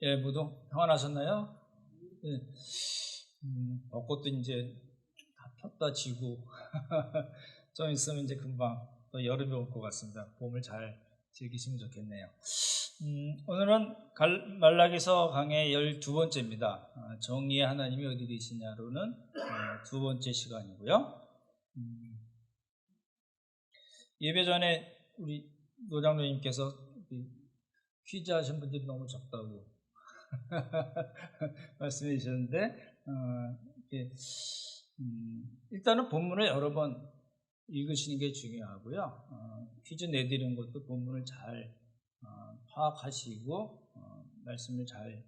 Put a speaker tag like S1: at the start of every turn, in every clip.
S1: 예, 모두 평안하셨나요? 예, 벚꽃도 이제 다 폈다 지고 좀 있으면 이제 금방 또 여름이 올 것 같습니다. 봄을 잘 즐기시면 좋겠네요. 오늘은 말라기서 강의 12번째입니다. 정의의 하나님이 어디 계시냐로는 두 번째 시간이고요. 예배 전에 우리 노장로님께서 퀴즈 하신 분들이 너무 적다고 말씀해 주셨는데, 일단은 본문을 여러 번 읽으시는 게 중요하고요. 퀴즈 내드리는 것도 본문을 잘 파악하시고 말씀을 잘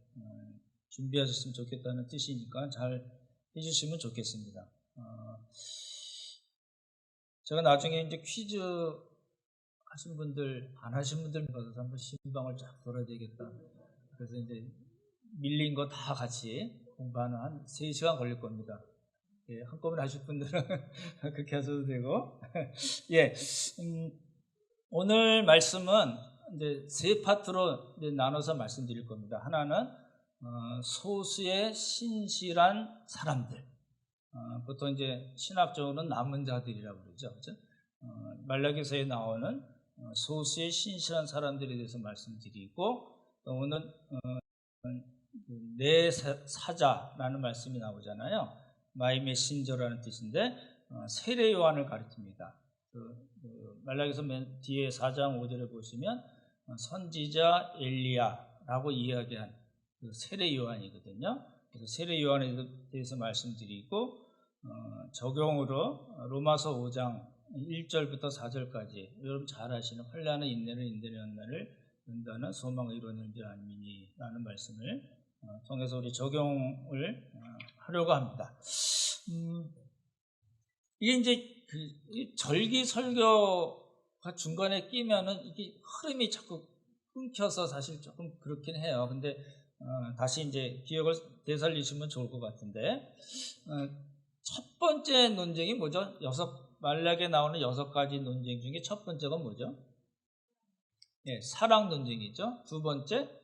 S1: 준비하셨으면 좋겠다는 뜻이니까 잘 해주시면 좋겠습니다. 제가 나중에 이제 퀴즈 하신 분들, 안 하신 분들 받아서 한번 신방을 쫙 돌아야 되겠다. 그래서 이제 밀린 거 다 같이 공부하는 한 3시간 걸릴 겁니다. 예, 한꺼번에 하실 분들은 그렇게 하셔도 되고. 예, 오늘 말씀은 이제 3파트로 이제 나눠서 말씀드릴 겁니다. 하나는 소수의 신실한 사람들. 보통 이제 신학적으로는 남은 자들이라고 그러죠. 그렇죠? 말라기서에 나오는 소수의 신실한 사람들에 대해서 말씀드리고, 또 오늘 내 사자라는 말씀이 나오잖아요. 마이 메신저라는 뜻인데 세례 요한을 가리킵니다. 말라기서 맨 뒤에 4장 5절에 보시면 선지자 엘리야라고 이야기한 세례 요한이거든요. 그래서 세례 요한에 대해서 말씀드리고, 적용으로 로마서 5장 1절부터 4절까지 여러분 잘 아시는 환난은 인내를, 인내는 날을 연다는 소망을 이루는 줄 아니니라는 말씀을 통해서 우리 적용을 하려고 합니다. 이게 이제 절기 설교가 중간에 끼면은 이게 흐름이 자꾸 끊겨서 사실 조금 그렇긴 해요. 근데 다시 이제 기억을 되살리시면 좋을 것 같은데, 첫 번째 논쟁이 뭐죠? 말라기에 나오는 6가지 논쟁 중에 첫 번째가 뭐죠? 예, 사랑 논쟁이죠. 두 번째,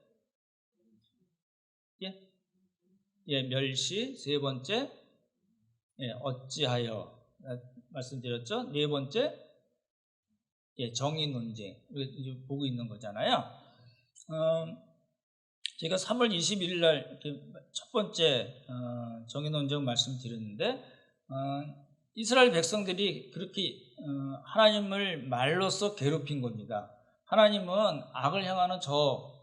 S1: 멸시. 세 번째, 어찌하여 말씀드렸죠. 네 번째, 정의 논쟁. 이제 보고 있는 거잖아요. 제가 3월 21일 날 첫 번째 정의 논쟁 말씀드렸는데, 이스라엘 백성들이 그렇게 하나님을 말로써 괴롭힌 겁니다. 하나님은 악을 향하는 저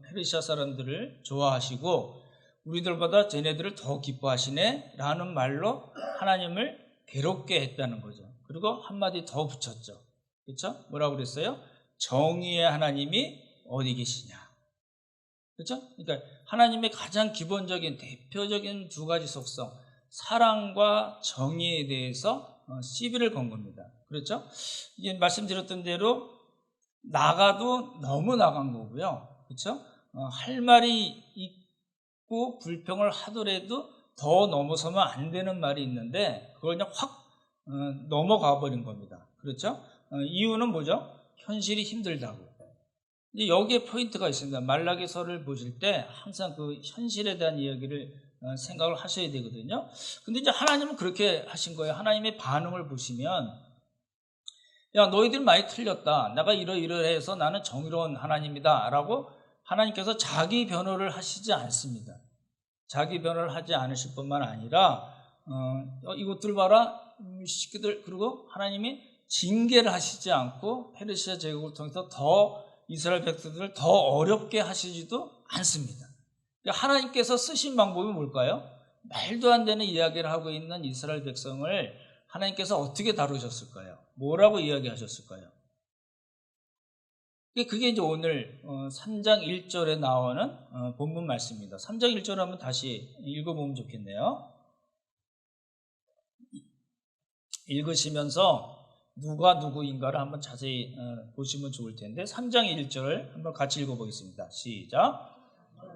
S1: 페르시아 사람들을 좋아하시고 우리들보다 쟤네들을 더 기뻐하시네 라는 말로 하나님을 괴롭게 했다는 거죠. 그리고 한마디 더 붙였죠. 그렇죠? 뭐라고 그랬어요? 정의의 하나님이 어디 계시냐. 그렇죠? 그러니까 하나님의 가장 기본적인 대표적인 두 가지 속성, 사랑과 정의에 대해서 시비를 건 겁니다. 그렇죠? 이게 말씀드렸던 대로 나가도 너무 나간 거고요. 그렇죠? 할 말이 있고 불평을 하더라도 더 넘어서면 안 되는 말이 있는데 그걸 그냥 확 넘어가 버린 겁니다. 그렇죠? 이유는 뭐죠? 현실이 힘들다고. 이제 여기에 포인트가 있습니다. 말라기서를 보실 때 항상 그 현실에 대한 이야기를 생각을 하셔야 되거든요. 근데 이제 하나님은 그렇게 하신 거예요. 하나님의 반응을 보시면, 야, 너희들 많이 틀렸다. 내가 이러이러해서 나는 정의로운 하나님이다 라고 하나님께서 자기 변호를 하시지 않습니다. 자기 변호를 하지 않으실 뿐만 아니라 이것들 봐라 시키들, 그리고 하나님이 징계를 하시지 않고 페르시아 제국을 통해서 더 이스라엘 백성들을 더 어렵게 하시지도 않습니다. 하나님께서 쓰신 방법이 뭘까요? 말도 안 되는 이야기를 하고 있는 이스라엘 백성을 하나님께서 어떻게 다루셨을까요? 뭐라고 이야기하셨을까요? 그게 이제 오늘 3장 1절에 나오는 본문 말씀입니다. 3장 1절 한번 다시 읽어보면 좋겠네요. 읽으시면서 누가 누구인가를 한번 자세히 보시면 좋을 텐데, 3장 1절 한번 같이 읽어보겠습니다. 시작.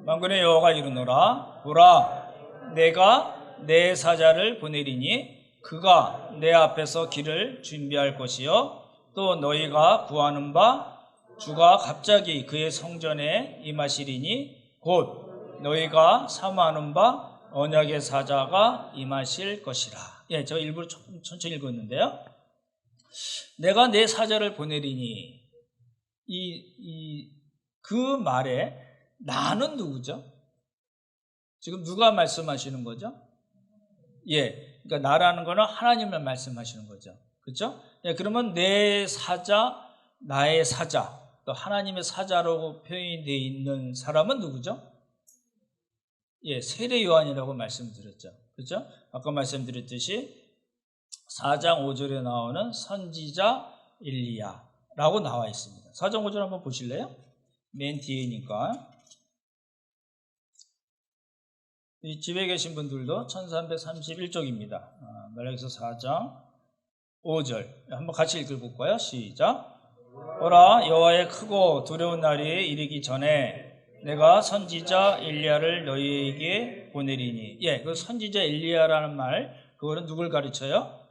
S1: 만군의 여호와가 이르노라. 보라, 내가 내 사자를 보내리니 그가 내 앞에서 길을 준비할 것이요 또 너희가 구하는 바 주가 갑자기 그의 성전에 임하시리니 곧 너희가 사모하는 바 언약의 사자가 임하실 것이라. 예, 저 일부러 천천히 읽었는데요. 내가 내 사자를 보내리니, 그 말에 나는 누구죠? 지금 누가 말씀하시는 거죠? 예, 그러니까 나라는 거는 하나님을 말씀하시는 거죠. 그렇죠? 예, 그러면 내 사자, 나의 사자, 또 하나님의 사자라고 표현이 되어 있는 사람은 누구죠? 예, 세례 요한이라고 말씀드렸죠. 그렇죠? 아까 말씀드렸듯이 4장 5절에 나오는 선지자 엘리야라고 나와 있습니다. 4장 5절 한번 보실래요? 맨 뒤에니까. 이 집에 계신 분들도 1331쪽입니다. 말라기서 4장 5절 한번 같이 읽어볼까요? 시작. 오라, 여호와의 크고 두려운 날이 이르기 전에 내가 선지자 엘리야를 너희에게 보내리니. 예, 그 선지자 엘리야라는 말, 그거는 누굴 가르쳐요?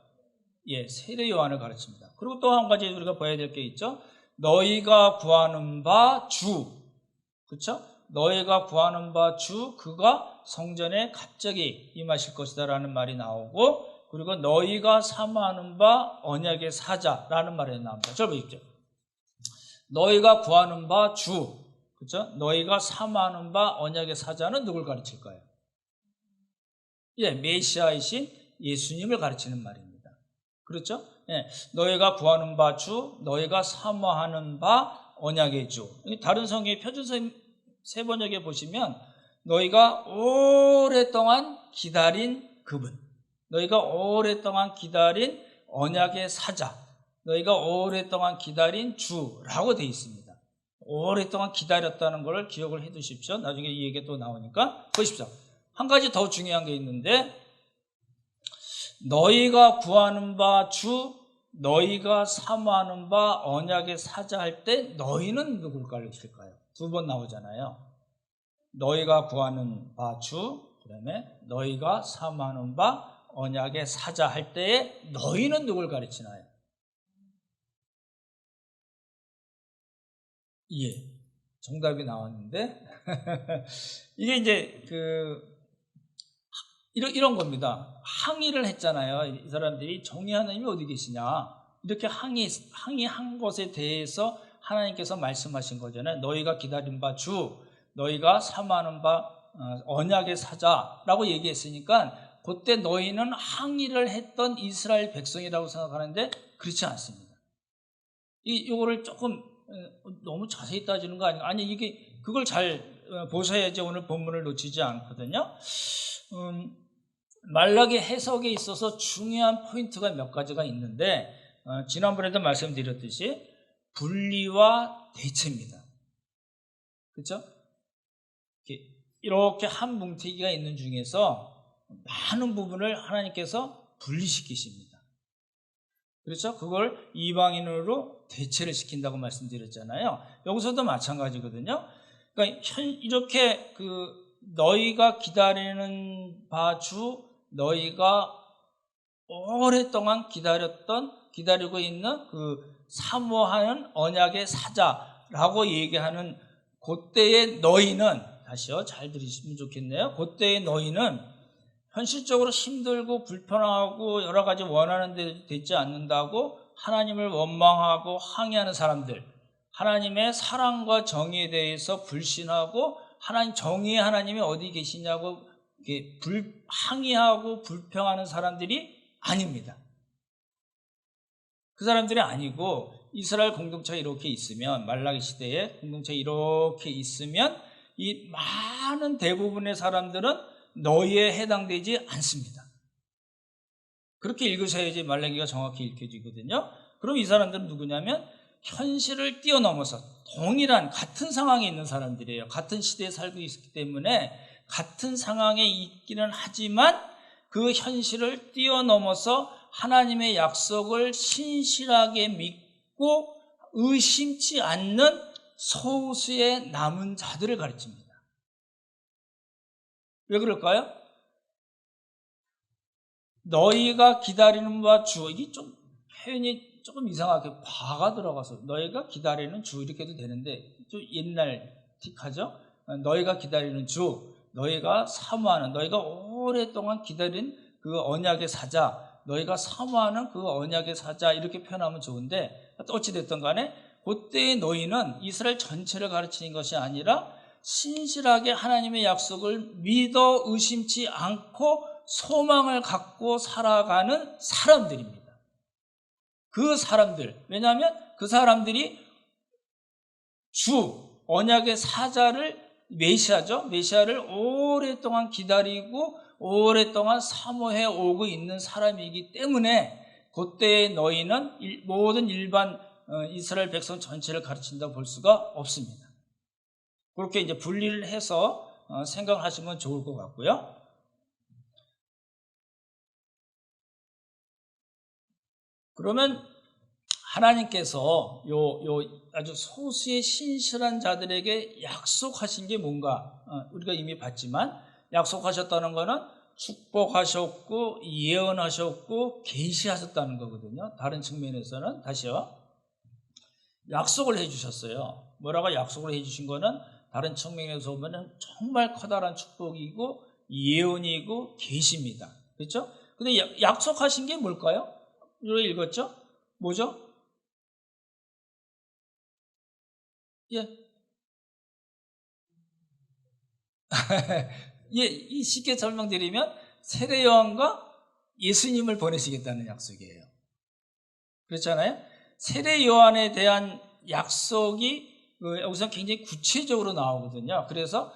S1: 예, 세례 요한을 가르칩니다. 그리고 또 한 가지 우리가 봐야 될 게 있죠. 너희가 구하는 바 주, 그렇죠? 너희가 구하는 바 주, 그가 성전에 갑자기 임하실 것이다라는 말이 나오고, 그리고 너희가 사모하는 바 언약의 사자라는 말이 나옵니다. 저 보십시오. 너희가 구하는 바 주, 그렇죠? 너희가 사모하는 바 언약의 사자는 누굴 가르칠까요? 예, 메시아이신 예수님을 가르치는 말입니다. 그렇죠? 예, 너희가 구하는 바 주, 너희가 사모하는 바 언약의 주. 다른 성경의 표준서 세 번역에 보시면 너희가 오랫동안 기다린 그분, 너희가 오랫동안 기다린 언약의 사자, 너희가 오랫동안 기다린 주라고 되어 있습니다. 오랫동안 기다렸다는 걸 기억을 해 두십시오. 나중에 이 얘기가 또 나오니까. 보십시오. 한 가지 더 중요한 게 있는데, 너희가 구하는 바 주, 너희가 사모하는 바 언약의 사자 할 때 너희는 누굴 가르칠까요? 두 번 나오잖아요. 너희가 구하는 바 주, 그다음에 너희가 사모하는 바 언약의 사자 할 때에 너희는 누굴 가르치나요? 예, 정답이 나왔는데 이게 이제 이런 겁니다. 항의를 했잖아요. 이 사람들이 정의 하나님이 어디 계시냐, 이렇게 항의한 것에 대해서 하나님께서 말씀하신 거잖아요. 너희가 기다린 바 주, 너희가 사모하는 바 언약의 사자라고 얘기했으니까 그때 너희는 항의를 했던 이스라엘 백성이라고 생각하는데 그렇지 않습니다. 이거를 조금 너무 자세히 따지는 거 아닌가? 아니, 이게 그걸 잘 보셔야지 오늘 본문을 놓치지 않거든요. 말라기 해석에 있어서 중요한 포인트가 몇 가지가 있는데, 지난번에도 말씀드렸듯이 분리와 대체입니다. 그렇죠? 이렇게 한 뭉태기가 있는 중에서 많은 부분을 하나님께서 분리시키십니다. 그렇죠? 그걸 이방인으로 대체를 시킨다고 말씀드렸잖아요. 여기서도 마찬가지거든요. 그러니까 이렇게 너희가 기다리는 바 주, 너희가 오랫동안 기다리고 있는 사모하는 언약의 사자라고 얘기하는 그때의 너희는, 다시요, 잘 들으시면 좋겠네요. 그때의 너희는 현실적으로 힘들고 불편하고 여러 가지 원하는 데 되지 않는다고 하나님을 원망하고 항의하는 사람들, 하나님의 사랑과 정의에 대해서 불신하고 정의의 하나님이 어디 계시냐고 항의하고 불평하는 사람들이 아닙니다. 그 사람들이 아니고, 이스라엘 공동체가 이렇게 있으면, 말라기 시대에 공동체가 이렇게 있으면 이 많은 대부분의 사람들은 너희에 해당되지 않습니다. 그렇게 읽으셔야지 말라기가 정확히 읽혀지거든요. 그럼 이 사람들은 누구냐면 현실을 뛰어넘어서 동일한 같은 상황에 있는 사람들이에요. 같은 시대에 살고 있기 때문에 같은 상황에 있기는 하지만 그 현실을 뛰어넘어서 하나님의 약속을 신실하게 믿고 의심치 않는 소수의 남은 자들을 가르칩니다. 왜 그럴까요? 너희가 기다리는 바 주, 이게 좀 표현이 조금 이상하게 바가 들어가서 너희가 기다리는 주 이렇게 해도 되는데 좀 옛날 틱하죠? 너희가 기다리는 주, 너희가 사모하는, 너희가 오랫동안 기다린 그 언약의 사자, 너희가 사모하는 그 언약의 사자, 이렇게 표현하면 좋은데, 어찌됐든 간에 그때의 너희는 이스라엘 전체를 가르치는 것이 아니라 신실하게 하나님의 약속을 믿어 의심치 않고 소망을 갖고 살아가는 사람들입니다. 그 사람들, 왜냐하면 그 사람들이 주 언약의 사자를, 메시아죠, 메시아를 오랫동안 기다리고 오랫동안 사모해 오고 있는 사람이기 때문에 그때의 너희는 모든 일반 이스라엘 백성 전체를 가르친다고 볼 수가 없습니다. 그렇게 이제 분리를 해서 생각하시면 좋을 것 같고요. 그러면 하나님께서 아주 소수의 신실한 자들에게 약속하신 게 뭔가, 우리가 이미 봤지만 약속하셨다는 것은 축복하셨고 예언하셨고 계시하셨다는 거거든요. 다른 측면에서는 다시요, 약속을 해주셨어요. 뭐라고 약속을 해주신 거는 다른 측면에서 보면 정말 커다란 축복이고 예언이고 계시입니다. 그렇죠? 근데 약속하신 게 뭘까요? 우리가 읽었죠? 뭐죠? 예. 예, 쉽게 설명드리면 세례 요한과 예수님을 보내시겠다는 약속이에요. 그렇잖아요? 세례 요한에 대한 약속이 여기서 굉장히 구체적으로 나오거든요. 그래서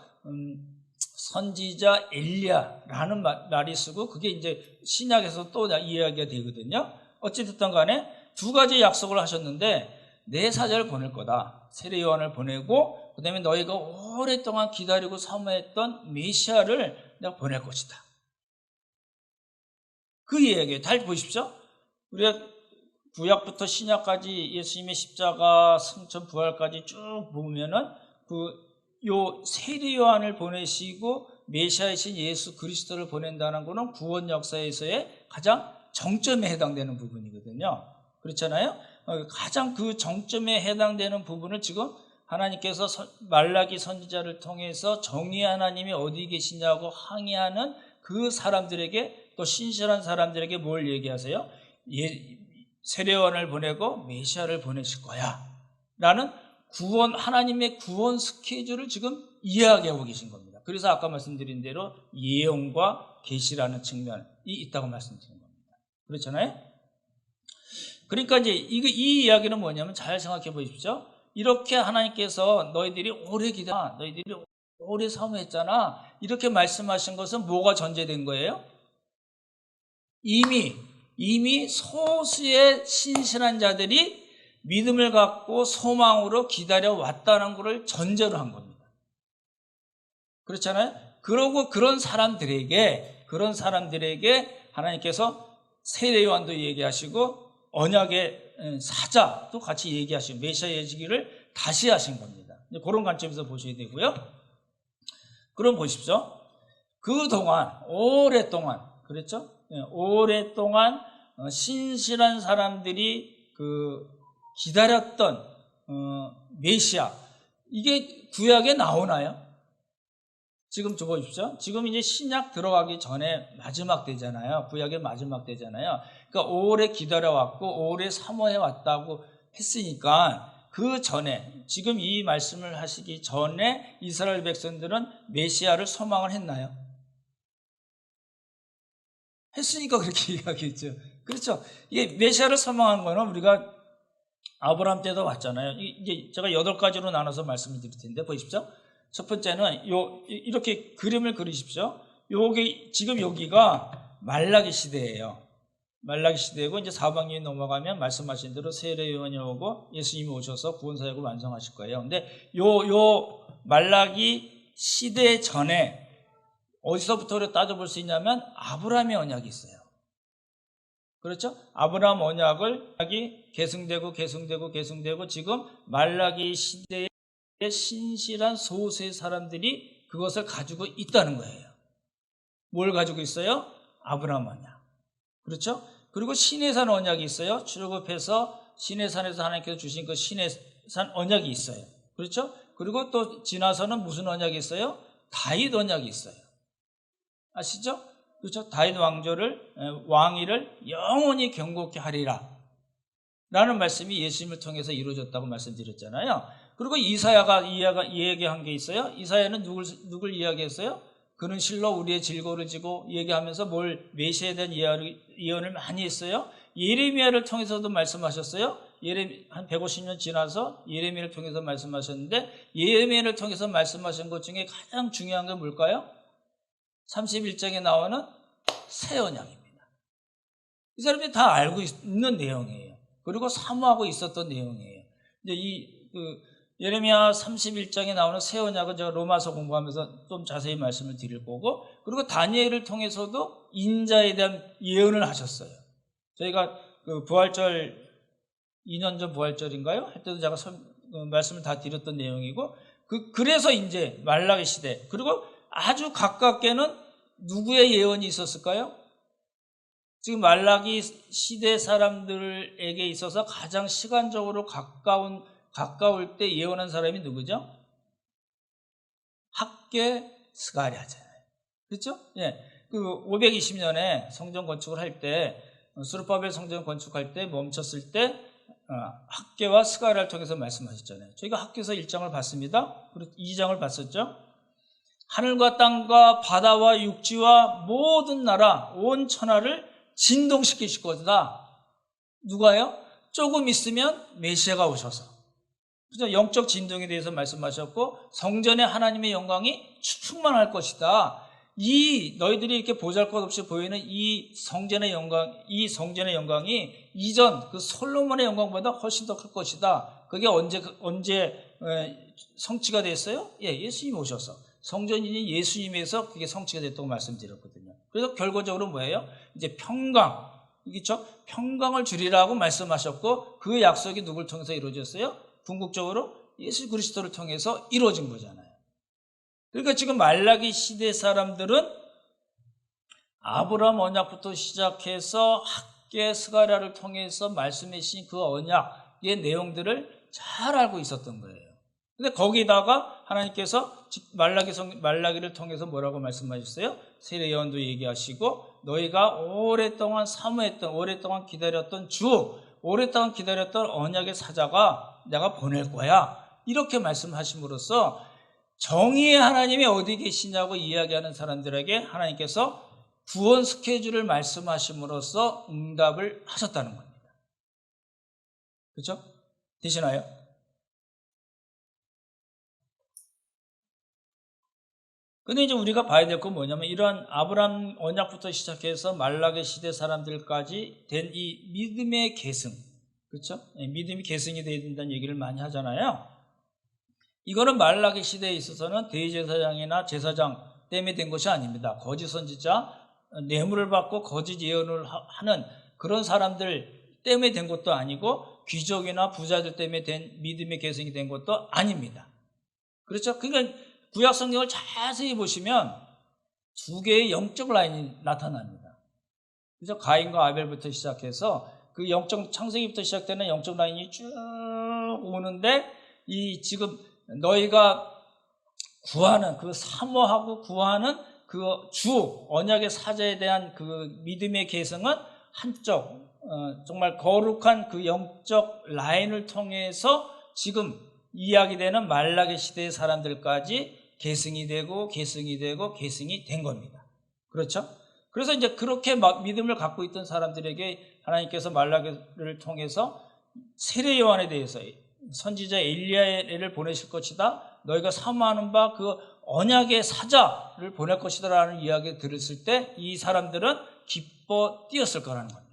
S1: 선지자 엘리야라는 말이 쓰고 그게 이제 신약에서 또 이야기가 되거든요. 어찌됐든 간에 두 가지 약속을 하셨는데 내 사자를 보낼 거다. 세례 요한을 보내고 그다음에 너희가 오랫동안 기다리고 사모했던 메시아를 내가 보낼 것이다. 그 이야기예요. 잘 보십시오. 우리가 구약부터 신약까지 예수님의 십자가, 승천, 부활까지 쭉 보면은 요 세례 요한을 보내시고 메시아이신 예수 그리스도를 보낸다는 것은 구원 역사에서의 가장 정점에 해당되는 부분이거든요. 그렇잖아요? 가장 그 정점에 해당되는 부분을 지금 하나님께서 말라기 선지자를 통해서 정의의 하나님이 어디 계시냐고 항의하는 그 사람들에게, 또 신실한 사람들에게 뭘 얘기하세요? 세례요한을 보내고 메시아를 보내실 거야 라는 하나님의 구원 스케줄을 지금 이야기하고 계신 겁니다. 그래서 아까 말씀드린 대로 예언과 계시라는 측면이 있다고 말씀드린 겁니다. 그렇잖아요? 그러니까 이제 이 이야기는 뭐냐면 잘 생각해 보십시오. 이렇게 하나님께서 너희들이 오래 사모했잖아, 이렇게 말씀하신 것은 뭐가 전제된 거예요? 이미 소수의 신실한 자들이 믿음을 갖고 소망으로 기다려왔다는 것을 전제로 한 겁니다. 그렇잖아요? 그러고 그런 사람들에게 하나님께서 세례 요한도 얘기하시고 언약의 사자도 같이 얘기하시고 메시아 예지기를 다시 하신 겁니다. 그런 관점에서 보셔야 되고요. 그럼 보십시오. 그동안 오랫동안, 그랬죠? 오랫동안 신실한 사람들이 기다렸던 메시아, 이게 구약에 나오나요? 지금 좀 보십시오. 지금 이제 신약 들어가기 전에 마지막 때잖아요. 구약의 마지막 때잖아요. 그러니까 오래 기다려왔고 오래 사모해왔다고 했으니까 그 전에, 지금 이 말씀을 하시기 전에 이스라엘 백성들은 메시아를 소망을 했나요? 했으니까 그렇게 이야기했죠. 그렇죠. 이게 메시아를 소망한 거는 우리가 아브라함 때도 봤잖아요. 이제 제가 8가지로 나눠서 말씀을 드릴 텐데 보십시오. 첫 번째는 이렇게 그림을 그리십시오. 지금 여기가 말라기 시대예요. 말라기 시대고 이제 사방년이 넘어가면 말씀하신 대로 세례 요한이 오고 예수님이 오셔서 구원 사역을 완성하실 거예요. 근데 요 말라기 시대 전에 어디서부터 따져볼 수 있냐면 아브라함의 언약이 있어요. 그렇죠? 아브라함 언약이 계승되고 지금 말라기 시대에 신실한 소수의 사람들이 그것을 가지고 있다는 거예요. 뭘 가지고 있어요? 아브라함 언약. 그렇죠? 그리고 시내산 언약이 있어요. 출애굽해서 시내산에서 하나님께서 주신 그 시내산 언약이 있어요. 그렇죠? 그리고 또 지나서는 무슨 언약이 있어요? 다윗 언약이 있어요. 아시죠? 그렇죠? 다윗 왕위를 영원히 경고케 하리라 라는 말씀이 예수님을 통해서 이루어졌다고 말씀드렸잖아요. 그리고 이사야가 이야기한 게 있어요. 이사야는 누굴 이야기했어요? 그는 실로 우리의 질고를 지고 얘기하면서 메시아에 대한 예언을 많이 했어요. 예레미야를 통해서도 말씀하셨어요. 한 150년 지나서 예레미야를 통해서 말씀하셨는데, 예레미야를 통해서 말씀하신 것 중에 가장 중요한 게 뭘까요? 31장에 나오는 새 언약입니다. 이 사람들이 다 알고 있는 내용이에요. 그리고 사모하고 있었던 내용이에요. 이제 예레미야 31장에 나오는 새 언약은 제가 로마서 공부하면서 좀 자세히 말씀을 드릴 거고, 그리고 다니엘을 통해서도 인자에 대한 예언을 하셨어요. 저희가 부활절 2년 전 부활절인가요? 할 때도 제가 말씀을 다 드렸던 내용이고, 그래서 이제 말라기 시대, 그리고 아주 가깝게는 누구의 예언이 있었을까요? 지금 말라기 시대 사람들에게 있어서 가장 시간적으로 가까울 때 예언한 사람이 누구죠? 학개 스가랴잖아요. 그렇죠? 예. 520년에 성전 건축을 할 때, 스룹바벨 성전 건축할 때 멈췄을 때 학개와 스가랴를 통해서 말씀하셨잖아요. 저희가 학개서 1장을 봤습니다. 그리고 2장을 봤었죠. 하늘과 땅과 바다와 육지와 모든 나라 온 천하를 진동시키실 것이다. 누가요? 조금 있으면 메시아가 오셔서. 그죠? 영적 진동에 대해서 말씀하셨고, 성전에 하나님의 영광이 충만할 것이다. 너희들이 이렇게 보잘것없이 보이는 이 성전의 영광이 이전 솔로몬의 영광보다 훨씬 더 클 것이다. 그게 언제 성취가 됐어요? 예, 예수님 오셔서. 성전인이 예수님에서 그게 성취가 됐다고 말씀드렸거든요. 그래서 결과적으로 뭐예요? 이제 평강, 그렇죠? 평강을 주리라고 말씀하셨고, 그 약속이 누굴 통해서 이루어졌어요? 궁극적으로 예수 그리스도를 통해서 이루어진 거잖아요. 그러니까 지금 말라기 시대 사람들은 아브라함 언약부터 시작해서 학개 스가랴를 통해서 말씀해 주신 그 언약의 내용들을 잘 알고 있었던 거예요. 근데 거기다가 하나님께서 말라기를 통해서 뭐라고 말씀하셨어요? 세례 요한도 얘기하시고, 너희가 오랫동안 사모했던, 오랫동안 기다렸던 오랫동안 기다렸던 언약의 사자가 내가 보낼 거야. 이렇게 말씀하심으로써 정의의 하나님이 어디 계시냐고 이야기하는 사람들에게 하나님께서 구원 스케줄을 말씀하심으로써 응답을 하셨다는 겁니다. 그렇죠? 되시나요? 근데 이제 우리가 봐야 될 건 뭐냐면, 이러한 아브라함 언약부터 시작해서 말라기 시대 사람들까지 된 이 믿음의 계승, 그렇죠? 믿음이 계승이 되어야 된다는 얘기를 많이 하잖아요. 이거는 말라기 시대에 있어서는 대제사장이나 제사장 때문에 된 것이 아닙니다. 거짓 선지자, 뇌물을 받고 거짓 예언을 하는 그런 사람들 때문에 된 것도 아니고, 귀족이나 부자들 때문에 된 믿음의 계승이 된 것도 아닙니다. 그렇죠? 그러니까 구약 성경을 자세히 보시면 두 개의 영적 라인이 나타납니다. 그래서 가인과 아벨부터 시작해서 그 영적 창세기부터 시작되는 영적 라인이 쭉 오는데, 지금 너희가 구하는 사모하고 구하는 주 언약의 사자에 대한 믿음의 계승은 한쪽 정말 거룩한 영적 라인을 통해서 지금 이야기되는 말라기 시대의 사람들까지 계승이 되고 된 겁니다. 그렇죠? 그래서 이제 그렇게 믿음을 갖고 있던 사람들에게 하나님께서 말라기를 통해서 세례 요한에 대해서 선지자 엘리야를 보내실 것이다. 너희가 사모하는 바 언약의 사자를 보낼 것이다 라는 이야기를 들었을 때 이 사람들은 기뻐 뛰었을 거라는 겁니다.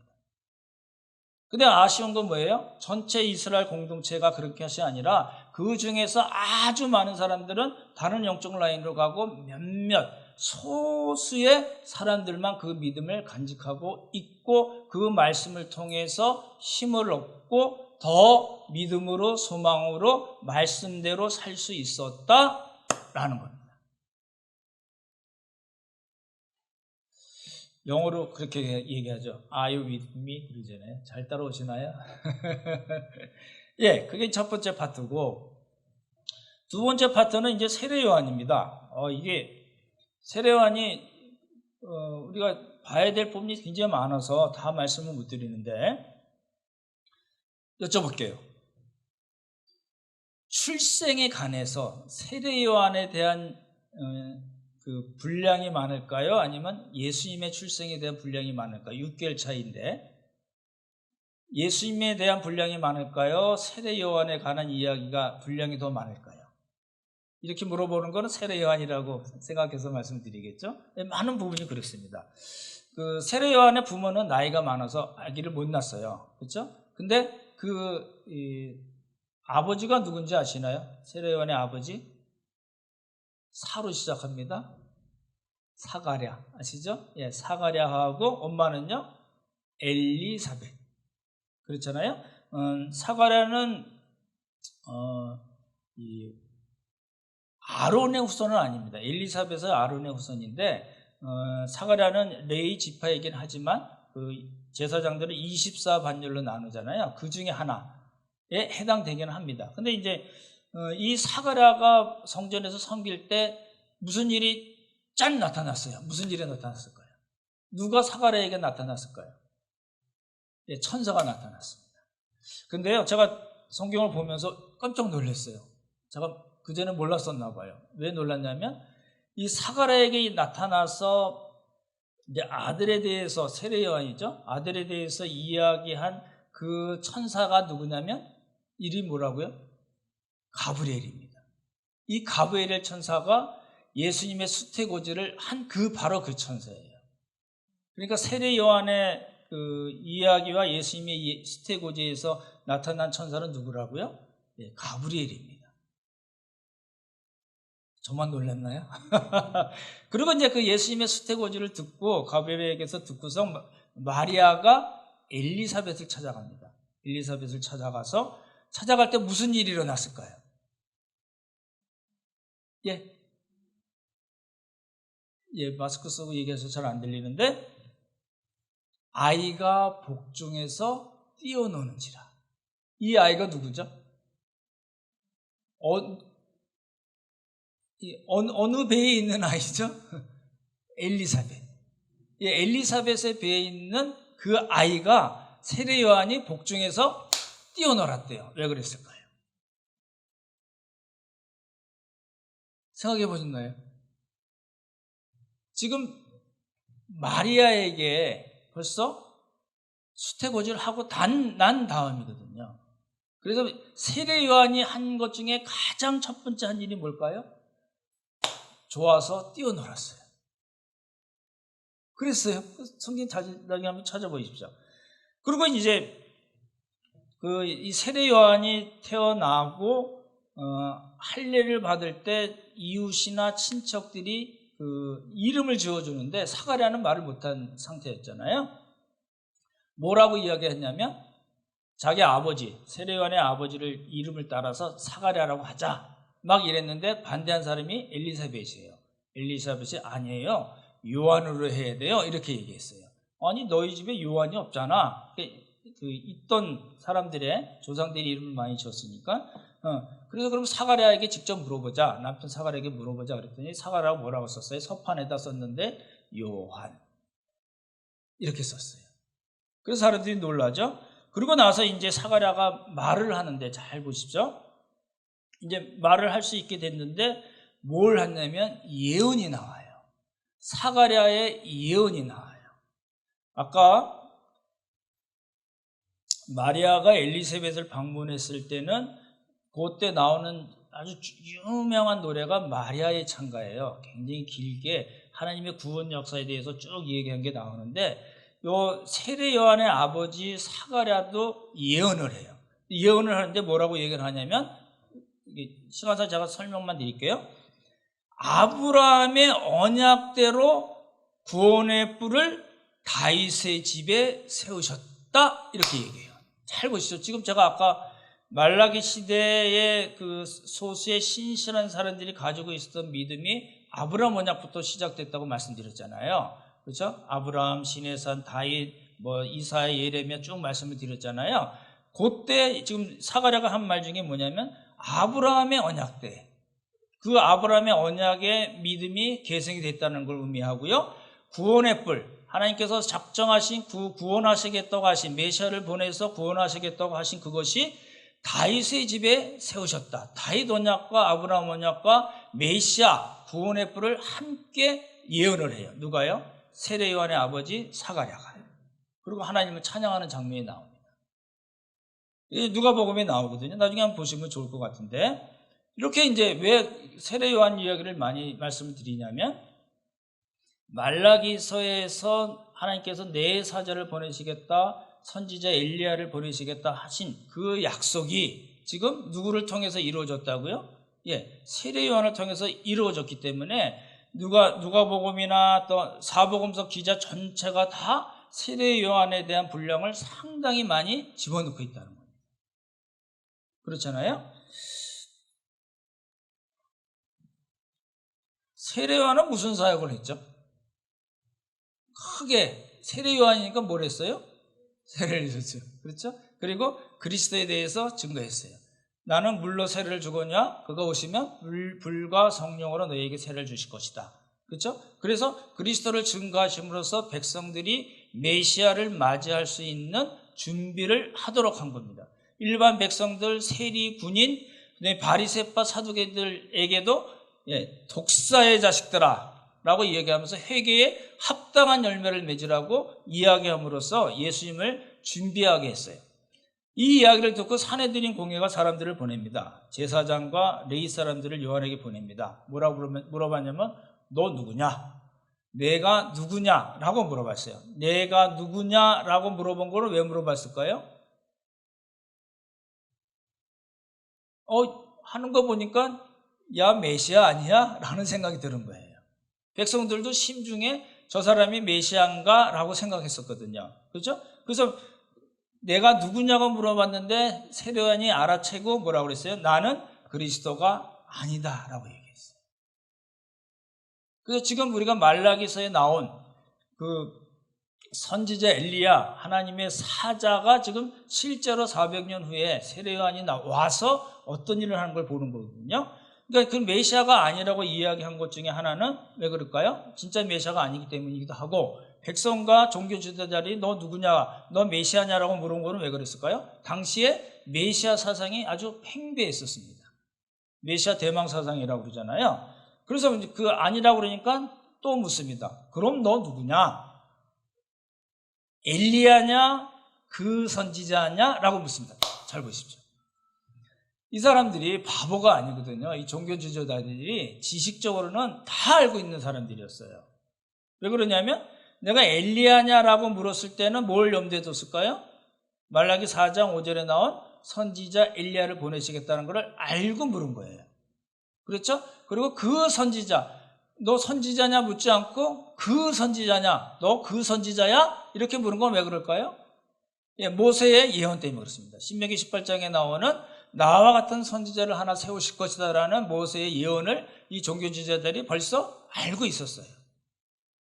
S1: 근데 아쉬운 건 뭐예요? 전체 이스라엘 공동체가 그렇게 것이 아니라 그 중에서 아주 많은 사람들은 다른 영적 라인으로 가고 몇몇 소수의 사람들만 그 믿음을 간직하고 있고, 그 말씀을 통해서 힘을 얻고 더 믿음으로 소망으로 말씀대로 살 수 있었다라는 겁니다. 영어로 그렇게 얘기하죠. Are you with me? 그러잖아요. 잘 따라오시나요? 예, 그게 첫 번째 파트고, 두 번째 파트는 이제 세례 요한입니다. 이게 세례 요한이 우리가 봐야 될 부분이 굉장히 많아서 다 말씀을 못 드리는데 여쭤볼게요. 출생에 관해서 세례 요한에 대한 그 분량이 많을까요? 아니면 예수님의 출생에 대한 분량이 많을까요? 6개월 차이인데 예수님에 대한 분량이 많을까요? 세례 요한에 관한 이야기가 분량이 더 많을까요? 이렇게 물어보는 거는 세례 요한이라고 생각해서 말씀드리겠죠? 많은 부분이 그렇습니다. 그 세례 요한의 부모는 나이가 많아서 아기를 못 낳았어요. 그렇죠? 근데 아버지가 누군지 아시나요? 세례 요한의 아버지? 사로 시작합니다. 사가랴 아시죠? 예, 사가랴하고 엄마는요 엘리사벳. 그렇잖아요. 사가랴는 아론의 후손은 아닙니다. 엘리사벳은 아론의 후손인데 사가랴는 레위 지파이긴 하지만 그 제사장들은 24반열로 나누잖아요. 그 중에 하나에 해당되기는 합니다. 근데 이제 이 사가랴가 성전에서 섬길 때 무슨 일이 짠 나타났어요. 무슨 일이 나타났을까요? 누가 사가랴에게 나타났을까요? 예, 천사가 나타났습니다. 근데요, 제가 성경을 보면서 깜짝 놀랐어요. 제가 그전에 몰랐었나 봐요. 왜 놀랐냐면 이 사가랴에게 나타나서 이제 아들에 대해서 세례 요한이죠. 아들에 대해서 이야기한 그 천사가 누구냐면 이름이 뭐라고요? 가브리엘입니다. 이 가브리엘 천사가 예수님의 수태고지를 한 바로 그 천사예요. 그러니까 세례 요한의 그 이야기와 예수님의 수태고지에서 나타난 천사는 누구라고요? 예, 가브리엘입니다. 저만 놀랐나요? 그리고 이제 그 예수님의 수태고지를 듣고 가브리엘에게서 듣고서 마리아가 엘리사벳을 찾아갑니다. 엘리사벳을 찾아갈 때 무슨 일이 일어났을까요? 예, 마스크 쓰고 얘기해서 잘 안 들리는데 아이가 복중에서 뛰어노는지라. 이 아이가 누구죠? 어느 배에 있는 아이죠? 엘리사벳. 예, 엘리사벳의 배에 있는 그 아이가 세례 요한이 복중에서 뛰어놀았대요. 왜 그랬을까요? 생각해 보셨나요? 지금 마리아에게 벌써 수태고지를 하고 난 다음이거든요. 그래서 세례 요한이 한 것 중에 가장 첫 번째 한 일이 뭘까요? 좋아서 뛰어놀았어요. 그랬어요. 성경 나중에 한번 찾아보십시오. 그리고 이제 이 세례 요한이 태어나고 할례를 받을 때 이웃이나 친척들이 그 이름을 지어주는데 사가랴는 말을 못한 상태였잖아요. 뭐라고 이야기했냐면 자기 아버지 세례 요한의 아버지를 이름을 따라서 사가랴라고 하자 막 이랬는데 반대한 사람이 엘리사벳이에요. 엘리사벳이 아니에요. 요한으로 해야 돼요. 이렇게 얘기했어요. 아니 너희 집에 요한이 없잖아. 있던 사람들의 조상들이 이름을 많이 지었으니까 그래서 그럼 사가랴에게 직접 물어보자. 남편 사가랴에게 물어보자 그랬더니 사가랴가 뭐라고 썼어요? 서판에다 썼는데 요한 이렇게 썼어요. 그래서 사람들이 놀라죠. 그리고 나서 이제 사가랴가 말을 하는데 잘 보십시오. 이제 말을 할 수 있게 됐는데 뭘 했냐면 예언이 나와요. 사가랴의 예언이 나와요. 아까 마리아가 엘리사벳을 방문했을 때는 그때 나오는 아주 유명한 노래가 마리아의 찬가예요. 굉장히 길게 하나님의 구원 역사에 대해서 쭉 얘기한 게 나오는데 요 세례 요한의 아버지 사가랴도 예언을 해요. 예언을 하는데 뭐라고 얘기를 하냐면 시간상 제가 설명만 드릴게요. 아브라함의 언약대로 구원의 뿔을 다윗의 집에 세우셨다 이렇게 얘기해요. 잘 보시죠. 지금 제가 아까 말라기 시대의 그 소수의 신실한 사람들이 가지고 있었던 믿음이 아브라함 언약부터 시작됐다고 말씀드렸잖아요. 그렇죠? 아브라함, 시내산, 다윗, 이사야, 예레미야 쭉 말씀을 드렸잖아요. 그때 지금 사가랴가 한 말 중에 뭐냐면 아브라함의 언약대, 그 아브라함의 언약의 믿음이 계승이 됐다는 걸 의미하고요. 구원의 뿔, 하나님께서 작정하신 구원하시겠다고 하신 메시아를 보내서 구원하시겠다고 하신 그것이 다윗의 집에 세우셨다. 다윗 언약과 아브라함 언약과 메시아 구원의 뿔을 함께 예언을 해요. 누가요? 세례 요한의 아버지 사가랴가. 그리고 하나님을 찬양하는 장면이 나옵니다. 이게 누가복음에 나오거든요. 나중에 한번 보시면 좋을 것 같은데, 이렇게 이제 왜 세례 요한 이야기를 많이 말씀을 드리냐면, 말라기서에서 하나님께서 내 사자를 보내시겠다, 선지자 엘리야를 보내시겠다 하신 그 약속이 지금 누구를 통해서 이루어졌다고요? 예, 세례 요한을 통해서 이루어졌기 때문에 누가복음이나 또 사복음서 기자 전체가 다 세례 요한에 대한 분량을 상당히 많이 집어넣고 있다는 거예요. 그렇잖아요? 세례 요한은 무슨 사역을 했죠? 크게 세례 요한이니까 뭘 했어요? 세례를 줬죠. 그렇죠? 그리고 그리스도에 대해서 증거했어요. 나는 물로 세례를 주거냐? 그가 오시면 불과 성령으로 너희에게 세례를 주실 것이다. 그렇죠? 그래서 그리스도를 증거하심으로써 백성들이 메시아를 맞이할 수 있는 준비를 하도록 한 겁니다. 일반 백성들, 세리, 군인, 바리새파 사두개들에게도 독사의 자식들아 라고 이야기하면서 회개에 합당한 열매를 맺으라고 이야기함으로써 예수님을 준비하게 했어요. 이 이야기를 듣고 산헤드린 공회가 사람들을 보냅니다. 제사장과 레위 사람들을 요한에게 보냅니다. 뭐라고 물어봤냐면 너 누구냐? 내가 누구냐라고 물어봤어요. 내가 누구냐라고 물어본 거를 왜 물어봤을까요? 하는 거 보니까 야 메시아 아니야? 라는 생각이 드는 거예요. 백성들도 심중에 저 사람이 메시아인가? 라고 생각했었거든요. 그렇죠? 그래서 내가 누구냐고 물어봤는데 세례 요한이 알아채고 뭐라고 그랬어요? 나는 그리스도가 아니다 라고 얘기했어요. 그래서 지금 우리가 말라기서에 나온 그 선지자 엘리야 하나님의 사자가 지금 실제로 400년 후에 세례 요한이 와서 어떤 일을 하는 걸 보는 거거든요. 그러니까 그 메시아가 아니라고 이야기한 것 중에 하나는 왜 그럴까요? 진짜 메시아가 아니기 때문이기도 하고, 백성과 종교 지도자들이 너 누구냐, 너 메시아냐라고 물은 거는 왜 그랬을까요? 당시에 메시아 사상이 아주 팽배했었습니다. 메시아 대망 사상이라고 그러잖아요. 그래서 그 아니라고 그러니까 또 묻습니다. 그럼 너 누구냐? 엘리야냐? 그 선지자냐? 라고 묻습니다. 잘 보십시오. 이 사람들이 바보가 아니거든요. 이 종교 지도자들이 지식적으로는 다 알고 있는 사람들이었어요. 왜 그러냐면 내가 엘리야냐라고 물었을 때는 뭘 염두에 뒀을까요? 말라기 4장 5절에 나온 선지자 엘리야를 보내시겠다는 걸 알고 물은 거예요. 그렇죠? 그리고 그 선지자, 너 선지자냐 묻지 않고 그 선지자냐, 너 그 선지자야? 이렇게 물은 건 왜 그럴까요? 모세의 예언 때문에 그렇습니다. 신명기 18장에 나오는 나와 같은 선지자를 하나 세우실 것이다 라는 모세의 예언을 이 종교 지도자들이 벌써 알고 있었어요.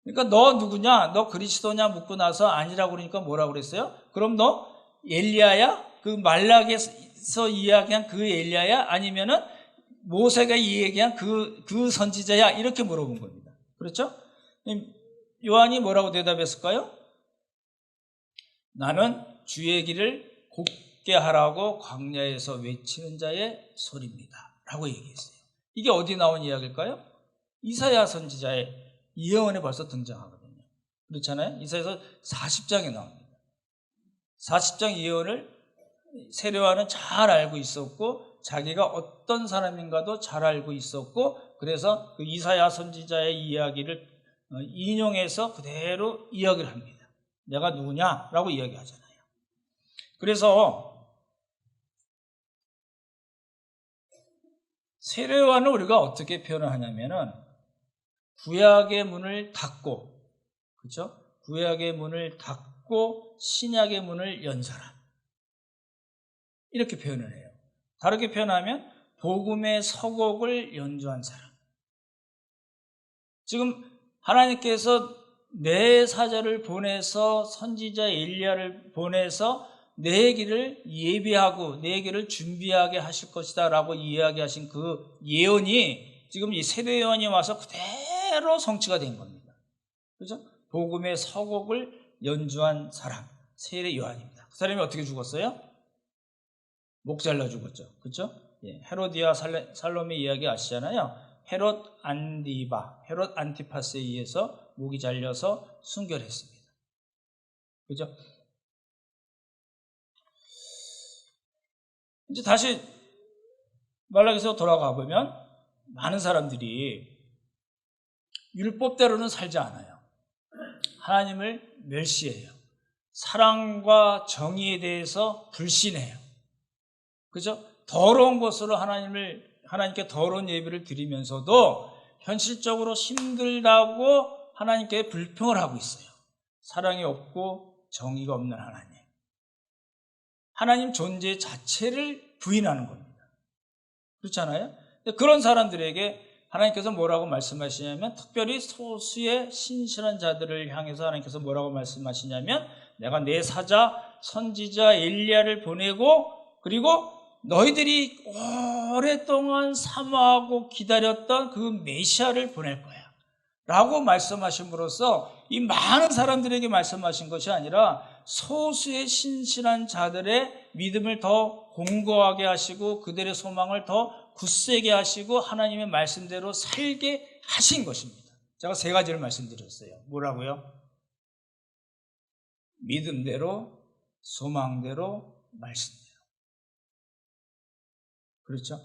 S1: 그러니까 너 누구냐, 너 그리스도냐 묻고 나서 아니라고 그러니까 뭐라고 그랬어요? 그럼 너 엘리야야? 그 말라기에서 이야기한 그 엘리야야? 아니면은 모세가 이야기한 그 선지자야? 이렇게 물어본 겁니다. 그렇죠? 요한이 뭐라고 대답했을까요? 나는 주의 길을 곱게 하라고 광야에서 외치는 자의 소리입니다 라고 얘기했어요. 이게 어디 나온 이야기일까요? 이사야 선지자의 예언에 벌써 등장하거든요. 그렇잖아요? 이사야서 40장에 나옵니다. 40장 예언을 세례 요한은 잘 알고 있었고 자기가 어떤 사람인가도 잘 알고 있었고, 그래서 그 이사야 선지자의 이야기를 인용해서 그대로 이야기를 합니다. 내가 누구냐라고 이야기하잖아요. 그래서 세례 요한을 우리가 어떻게 표현을 하냐면은 구약의 문을 닫고, 그렇죠? 구약의 문을 닫고 신약의 문을 연 사람, 이렇게 표현을 해요. 다르게 표현하면 복음의 서곡을 연주한 사람. 지금 하나님께서 내 사자를 보내서 선지자 엘리야를 보내서 내 길을 예비하고 내 길을 준비하게 하실 것이다 라고 이야기하신 그 예언이 지금 이 세례 요한이 와서 그대로 성취가 된 겁니다. 그죠? 복음의 서곡을 연주한 사람, 세례 요한입니다. 그 사람이 어떻게 죽었어요? 목 잘라 죽었죠. 그죠? 예, 헤로디아 살로메 이야기 아시잖아요. 헤롯 안티파스에 의해서 목이 잘려서 순결했습니다. 그죠? 이제 다시 말라기서 돌아가 보면 많은 사람들이 율법대로는 살지 않아요. 하나님을 멸시해요. 사랑과 정의에 대해서 불신해요. 그죠? 더러운 것으로 하나님께 더러운 예배를 드리면서도 현실적으로 힘들다고 하나님께 불평을 하고 있어요. 사랑이 없고 정의가 없는 하나님. 하나님 존재 자체를 부인하는 겁니다. 그렇잖아요? 그런 사람들에게 하나님께서 뭐라고 말씀하시냐면, 특별히 소수의 신실한 자들을 향해서 하나님께서 뭐라고 말씀하시냐면, 내가 내 사자 선지자 엘리야를 보내고, 그리고 너희들이 오랫동안 사모하고 기다렸던 그 메시아를 보낼 거야 라고 말씀하심으로써 이 많은 사람들에게 말씀하신 것이 아니라 소수의 신실한 자들의 믿음을 더 공고하게 하시고 그들의 소망을 더 굳세게 하시고 하나님의 말씀대로 살게 하신 것입니다. 제가 3가지를 말씀드렸어요. 뭐라고요? 믿음대로, 소망대로, 말씀대로. 그렇죠?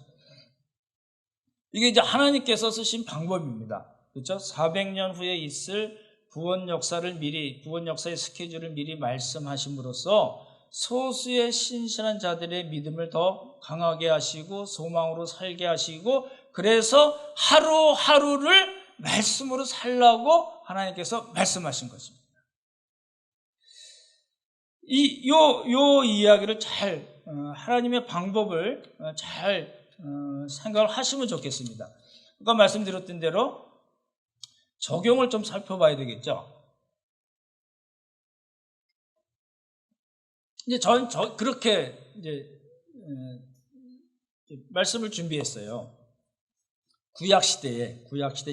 S1: 이게 이제 하나님께서 쓰신 방법입니다. 그렇죠? 400년 후에 있을 구원 역사의 스케줄을 미리 말씀하심으로써 소수의 신실한 자들의 믿음을 더 강하게 하시고 소망으로 살게 하시고, 그래서 하루하루를 말씀으로 살라고 하나님께서 말씀하신 것입니다. 요 이야기를 잘, 하나님의 방법을 잘 생각을 하시면 좋겠습니다. 아까 말씀드렸던 대로 적용을 좀 살펴봐야 되겠죠. 이제 그렇게 이제 말씀을 준비했어요. 구약 시대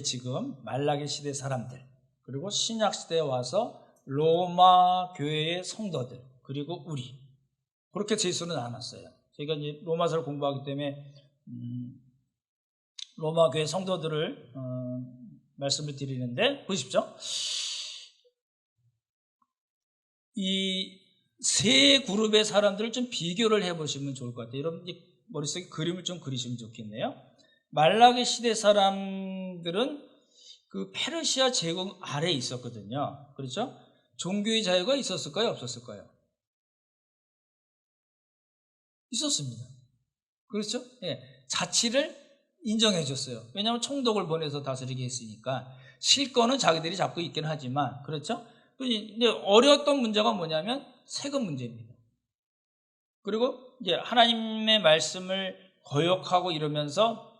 S1: 지금 말라기 시대 사람들, 그리고 신약 시대에 와서 로마 교회의 성도들, 그리고 우리, 그렇게 제수로 나눴어요. 저희가 이제 로마서를 공부하기 때문에 로마 교회 성도들을 말씀을 드리는데, 보십시오. 이 세 그룹의 사람들을 좀 비교를 해보시면 좋을 것 같아요. 여러분 머릿속에 그림을 좀 그리시면 좋겠네요. 말라기 시대 사람들은 그 페르시아 제국 아래에 있었거든요. 그렇죠? 종교의 자유가 있었을까요? 없었을까요? 있었습니다. 그렇죠? 예. 자치를 인정해 줬어요. 왜냐하면 총독을 보내서 다스리게 했으니까. 실권은 자기들이 잡고 있긴 하지만, 그렇죠? 근데 어려웠던 문제가 뭐냐면 세금 문제입니다. 그리고 이제 하나님의 말씀을 거역하고 이러면서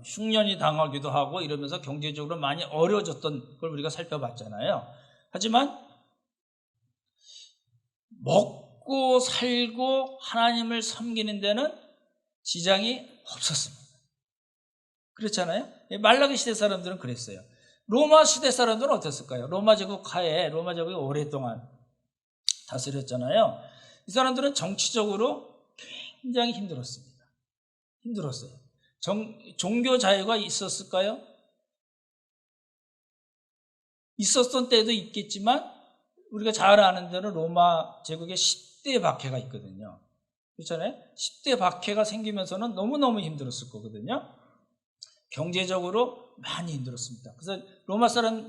S1: 흉년이 당하기도 하고 이러면서 경제적으로 많이 어려워졌던 걸 우리가 살펴봤잖아요. 하지만 먹고 살고 하나님을 섬기는 데는 지장이 없었습니다. 그렇잖아요? 말라기 시대 사람들은 그랬어요. 로마 시대 사람들은 어땠을까요? 로마 제국이 오랫동안 다스렸잖아요. 이 사람들은 정치적으로 굉장히 힘들었습니다. 힘들었어요. 종교 자유가 있었을까요? 있었던 때도 있겠지만 우리가 잘 아는 대로 로마 제국에 10대 박해가 있거든요. 그렇잖아요? 10대 박해가 생기면서는 너무너무 힘들었을 거거든요. 경제적으로 많이 힘들었습니다. 그래서